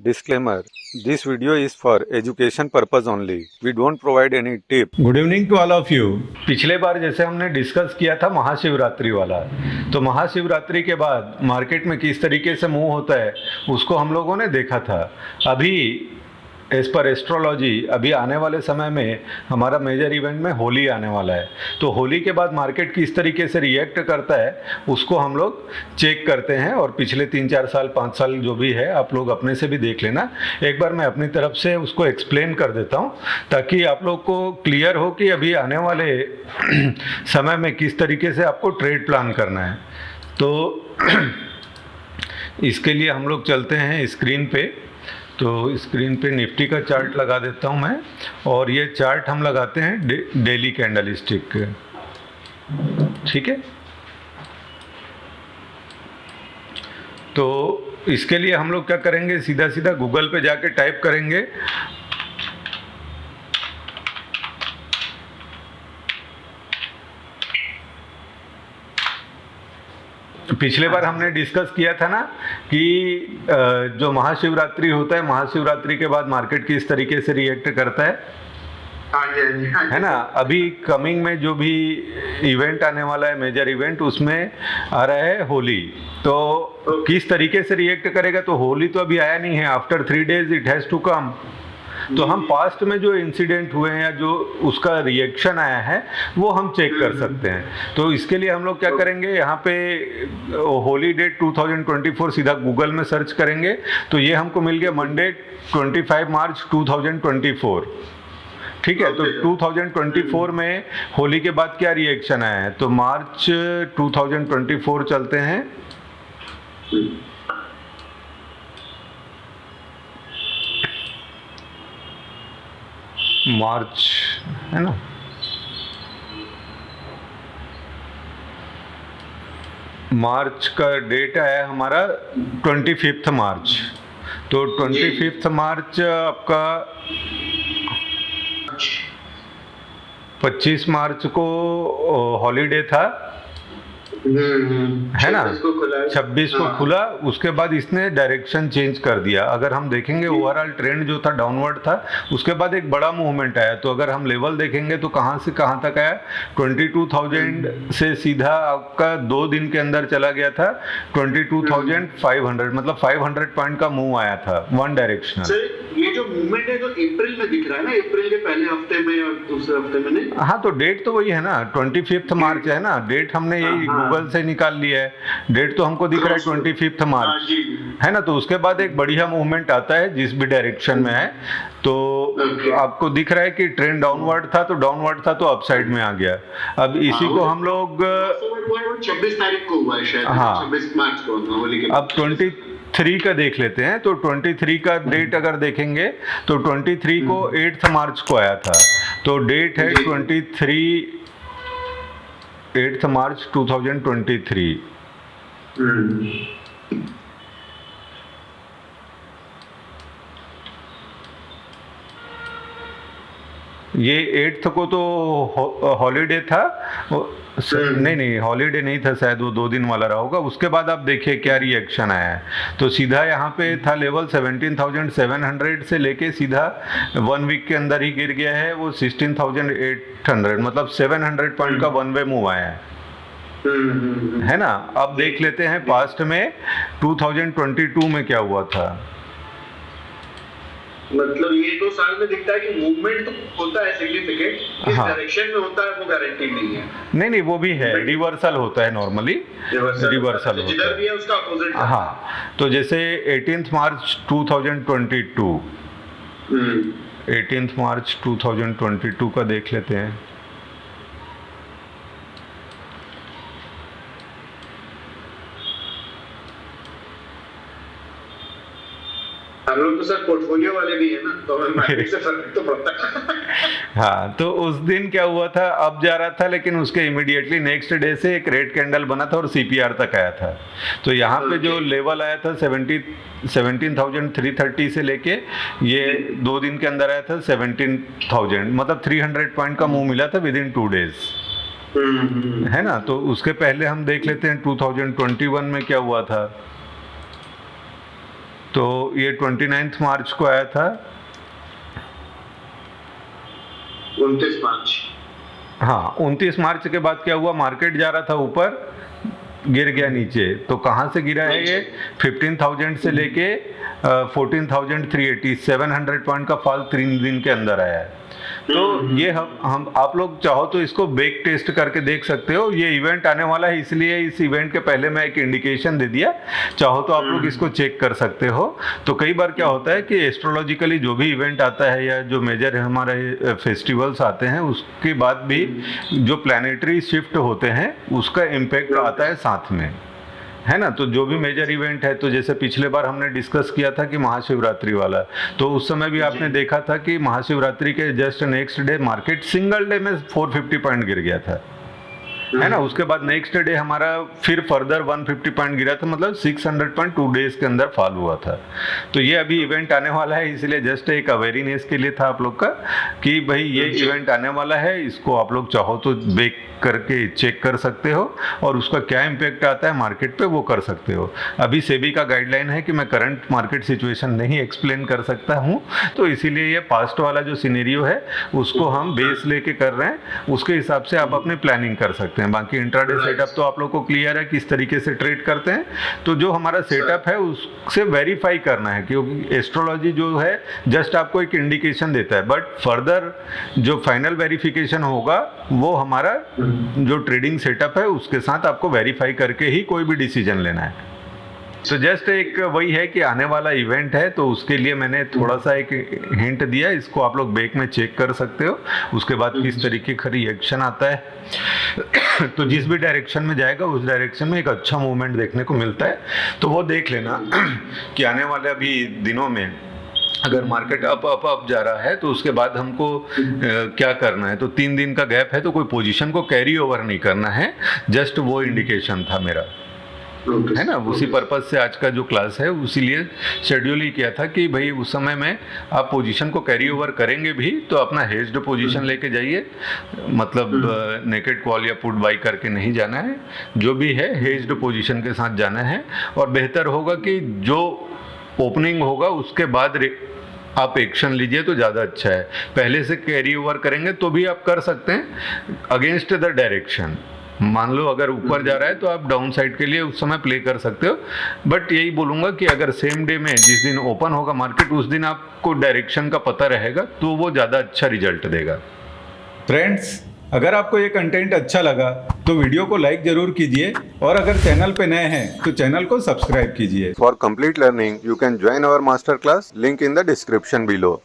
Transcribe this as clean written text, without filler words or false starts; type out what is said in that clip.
Disclaimer: This video is for education purpose only. We don't provide any tip. Good evening to all of you. पिछले बार जैसे हमने discuss किया था महाशिवरात्रि वाला, तो महाशिवरात्रि के बाद मार्केट में किस तरीके से मूव होता है उसको हम लोगों ने देखा था। अभी एज पर एस्ट्रोलॉजी अभी आने वाले समय में हमारा मेजर इवेंट में होली आने वाला है, तो होली के बाद मार्केट किस तरीके से रिएक्ट करता है उसको हम लोग चेक करते हैं। और पिछले 3-4 साल 5 साल जो भी है आप लोग अपने से भी देख लेना। एक बार मैं अपनी तरफ से उसको एक्सप्लेन कर देता हूँ ताकि आप लोग को क्लियर हो कि अभी आने वाले समय में किस तरीके से आपको ट्रेड प्लान करना है। तो इसके लिए हम लोग चलते हैं स्क्रीन पे। तो स्क्रीन पे निफ्टी का चार्ट लगा देता हूं मैं, और ये चार्ट हम लगाते हैं डेली कैंडल स्टिक, ठीक है। तो इसके लिए हम लोग क्या करेंगे, सीधा सीधा गूगल पे जाके टाइप करेंगे पिछले बार हमने डिस्कस किया था ना कि जो महाशिवरात्रि होता है, महाशिवरात्रि के बाद मार्केट किस तरीके से रिएक्ट करता है, है ना। अभी कमिंग में जो भी इवेंट आने वाला है, मेजर इवेंट, उसमें आ रहा है होली। तो किस तरीके से रिएक्ट करेगा, तो होली तो अभी आया नहीं है, after 3 days it has to come. तो हम पास्ट में जो इंसिडेंट हुए हैं या जो उसका रिएक्शन आया है वो हम चेक कर सकते हैं। तो इसके लिए हम लोग क्या करेंगे, यहाँ पे होली डेट 2024 सीधा गूगल में सर्च करेंगे तो ये हमको मिल गया मंडे 25 मार्च 2024, ठीक है। तो 2024 में होली के बाद क्या रिएक्शन आया है, तो मार्च 2024 चलते हैं। मार्च है ना, मार्च का डेट है हमारा 25 मार्च। तो 25 मार्च आपका 25 मार्च को हॉलीडे था, है ना। 26 को खुला, उसके बाद इसने डायरेक्शन चेंज कर दिया। अगर हम देखेंगे ओवरऑल ट्रेंड जो था डाउनवर्ड था, उसके बाद एक बड़ा मूवमेंट आया। तो अगर हम लेवल देखेंगे तो कहाँ से कहाँ तक आया, 22,000 से सीधा आपका 2 दिन के अंदर चला गया था 22,500, मतलब 500 पॉइंट का मूव आया था वन डायरेक्शनल। ये जो मूवमेंट है तो अप्रैल में दिख रहा है ना, अप्रैल के पहले हफ्ते में और दूसरे हफ्ते में नहीं? हाँ, तो डेट तो वही है ना, 25 मार्च है ना, डेट हमने यही गूगल से निकाल लिया है। डेट तो हमको दिख रहा है 25 मार्च, है ना। तो उसके बाद एक बढ़िया मूवमेंट आता है जिस भी डायरेक्शन में है। तो आपको दिख रहा है कि ट्रेंड डाउनवर्ड था, तो डाउनवर्ड था तो अपसाइड में आ गया। अब इसी को हम लोग 26 तारीख को हुआ है शायद, हाँ 26 मार्च को होली के। अब 23 का देख लेते हैं। तो 23 का डेट अगर देखेंगे तो 23 को 8 मार्च को आया था। तो डेट है 8 मार्च 2023। ये 8 को तो हॉलीडे था, नहीं हॉलीडे नहीं था शायद, वो 2 दिन वाला रहा होगा। उसके बाद आप देखिए क्या रिएक्शन आया है। तो सीधा यहाँ पे था लेवल 17,700 से लेके सीधा 1 वीक के अंदर ही गिर गया है वो 16,800, मतलब 700 पॉइंट का वन वे मूव आया है ना। अब देख लेते हैं पास्ट में 2022 में क्या हुआ था। मतलब ये 2 साल में दिखता है कि मूवमेंट तो होता है सिग्निफिकेंट, किस डायरेक्शन में होता है वो गारंटी नहीं है। नहीं वो भी है, रिवर्सल होता है नॉर्मली, रिवर्सल होता जिधर भी है उसका अपोजिट। हाँ, तो जैसे 18 मार्च 2022, 18 मार्च 2022 का देख लेते हैं। हम लोग तो सर पोर्टफोलियो वाले भी है ना, तो हमें मार्केट से फर्क तो पड़ता है। हाँ, तो उस दिन क्या हुआ था, अब जा रहा था लेकिन उसके इमीडिएटली नेक्स्ट डे से एक रेड कैंडल बना था और सीपीआर तक आया था। तो यहाँ पे जो लेवल आया था 17,330 से लेके ये 2 दिन के अंदर आया था 17,000, मतलब 300 पॉइंट का मूव मिला था विद इन 2 डेज, है ना। तो उसके पहले हम देख लेते हैं 2021 में क्या हुआ था। तो ये 29 मार्च को आया था। 29 मार्च। हाँ, 29 मार्च के बाद क्या हुआ, मार्केट जा रहा था ऊपर, गिर गया नीचे। तो कहाँ से गिरा है ये, 15,000 से लेके 14,380, 700 पॉइंट का फॉल 3 दिन के अंदर आया है। तो ये हम आप लोग चाहो तो इसको बैक टेस्ट करके देख सकते हो। ये इवेंट आने वाला है, इसलिए इस इवेंट के पहले मैं एक इंडिकेशन दे दिया, चाहो तो आप लोग इसको चेक कर सकते हो। तो कई बार क्या होता है कि एस्ट्रोलॉजिकली जो भी इवेंट आता है या जो मेजर हमारे फेस्टिवल्स आते हैं, उसके बाद भी जो प्लानिटरी शिफ्ट होते हैं उसका इम्पैक्ट आता है साथ में, है ना। तो जो भी मेजर इवेंट है, तो जैसे पिछले बार हमने डिस्कस किया था कि महाशिवरात्रि वाला, तो उस समय भी आपने देखा था कि महाशिवरात्रि के just next day market single day में 450 पॉइंट गिर गया था, है ना। उसके बाद नेक्स्ट डे हमारा फिर फर्दर 150 पॉइंट गिरा था, मतलब 600 पॉइंट 2 डेज के अंदर फॉल हुआ था। तो ये अभी इवेंट आने वाला है, इसलिए जस्ट एक अवेयरनेस के लिए था आप लोग का कि भाई ये इवेंट आने वाला है, इसको आप लोग चाहो तो बेक करके चेक कर सकते हो और उसका क्या इम्पैक्ट आता है मार्केट पे वो कर सकते हो। अभी सेबी का गाइडलाइन है कि मैं करंट मार्केट सिचुएशन नहीं एक्सप्लेन कर सकता हूँ, तो इसीलिए ये पास्ट वाला जो सिनेरियो है उसको हम बेस लेके कर रहे हैं, उसके हिसाब से आप अपनी प्लानिंग कर सकते हैं। बाकी इंट्राडे सेटअप तो आप लोग को क्लियर है किस तरीके से ट्रेड करते हैं। तो जो हमारा सेटअप है उससे वेरीफाई करना है, क्योंकि एस्ट्रोलॉजी जो है जस्ट आपको एक इंडिकेशन देता है, बट फर्दर जो फाइनल वेरिफिकेशन होगा वो हमारा जो ट्रेडिंग सेटअप है उसके साथ आपको वेरीफाई करके ही कोई भी डिसीजन लेना है। तो जस्ट एक वही है कि आने वाला इवेंट है, तो उसके लिए मैंने थोड़ा सा एक हिंट दिया, इसको आप लोग बैक में चेक कर सकते हो। उसके बाद किस तरीके का रिएक्शन आता है तो जिस भी डायरेक्शन में जाएगा उस डायरेक्शन में एक अच्छा मूवमेंट देखने को मिलता है, तो वो देख लेना कि आने वाले अभी दिनों में अगर मार्केट अप जा रहा है तो उसके बाद हमको क्या करना है। तो 3 दिन का गैप है, तो कोई पोजीशन को कैरी ओवर नहीं करना है, जस्ट वो इंडिकेशन था मेरा, है ना। उसी पर्पज से आज का जो क्लास है उसीलिए शेड्यूल ही किया था कि भाई उस समय में आप पोजीशन को कैरी ओवर करेंगे भी तो अपना हेज्ड पोजीशन लेके जाइए, मतलब नेकेड कॉल या पुट बाई करके नहीं जाना है, जो भी है हेज्ड पोजीशन के साथ जाना है। और बेहतर होगा कि जो ओपनिंग होगा उसके बाद आप एक्शन लीजिए तो ज़्यादा अच्छा है। पहले से कैरी ओवर करेंगे तो भी आप कर सकते हैं अगेंस्ट द डायरेक्शन। मान लो अगर ऊपर जा रहा है तो आप डाउन साइड के लिए उस समय प्ले कर सकते हो, बट यही बोलूँगा कि अगर सेम डे में जिस दिन ओपन होगा मार्केट उस दिन आपको डायरेक्शन का पता रहेगा तो वो ज़्यादा अच्छा रिजल्ट देगा। फ्रेंड्स, अगर आपको ये कंटेंट अच्छा लगा तो वीडियो को लाइक जरूर कीजिए और अगर चैनल पे नए हैं तो चैनल को सब्सक्राइब कीजिए। For complete learning, you can join our masterclass. Link in the description below.